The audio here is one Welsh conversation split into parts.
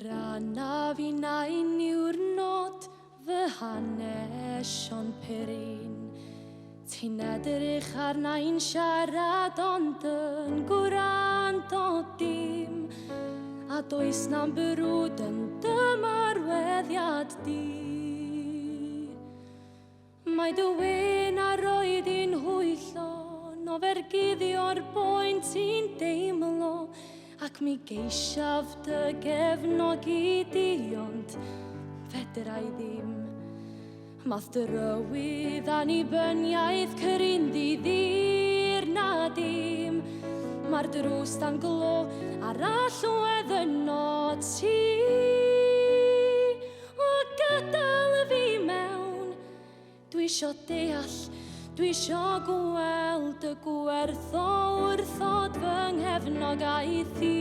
ranna fi'n ein niwrnod fy hanes o'n perin. Ti'n edrych arnau'n siarad ond yn gwrand o dim, a does na'n byrwd yn dymarweddiad di. Mae dy wyn a roed i'n hwyllo, o ferguddio'r boen ti'n deimlo, ac mi geisiaf dy gefnogi di, ond fedrai ddim. Math dy rywydd annibyniaeth cyrynddi ddir na dim. Mae'r drws dan glo a'r allwedd yno ti. O gadael fi mewn, dwi isio deall, dwi isio gweld y gwerth o wrthod fy nghefnog a'i thi.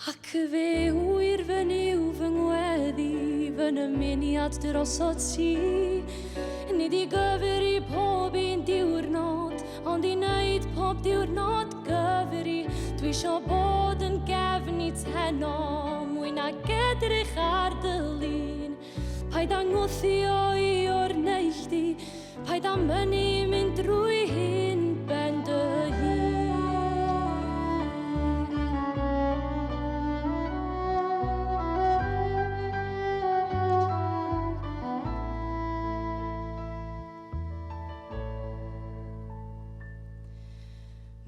Ac fe wyr fy niw fy ngweddi fy ymuniad drosod ti. Nid i gyfri pob un diwrnod, ond i wneud pob diwrnod gyfri. Dwi isio bod yn gefni heno, mwy na gedrych ar dy lun. Paid angwthio i o'r neilldi, paid am mynnu mynd drwy hyn ben dy hun.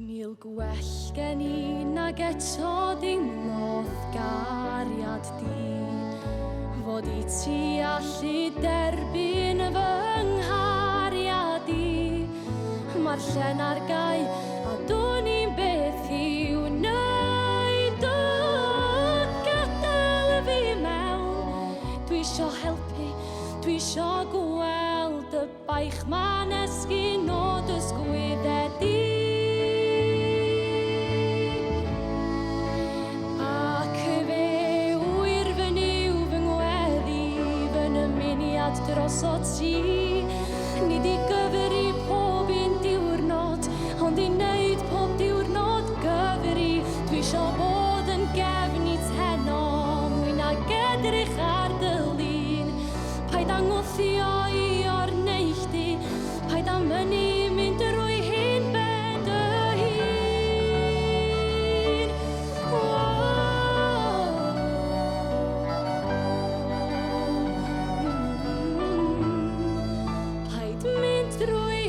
Mil gwell gen i nag eto dim lodd gariad di, fod i ti allu derbyn fy nghariad i. Mae'r llen ar gau a dwn i'n beth i'w wneud. O gadael fi mewn, dwi isio helpu, dwi isio gweld y baich ma'n esgyn o dysgwyddedi. Drosod ti, nid i gyfri pob un diwrnod, ond i wneud pob diwrnod gyfri. Dwi isio bod yn gefni heno, mwy na gedrych ar dy lun. Paid angwthio i o'r neilldi, paid am mynnu mynd drwy hyn ben dy hun. Drwy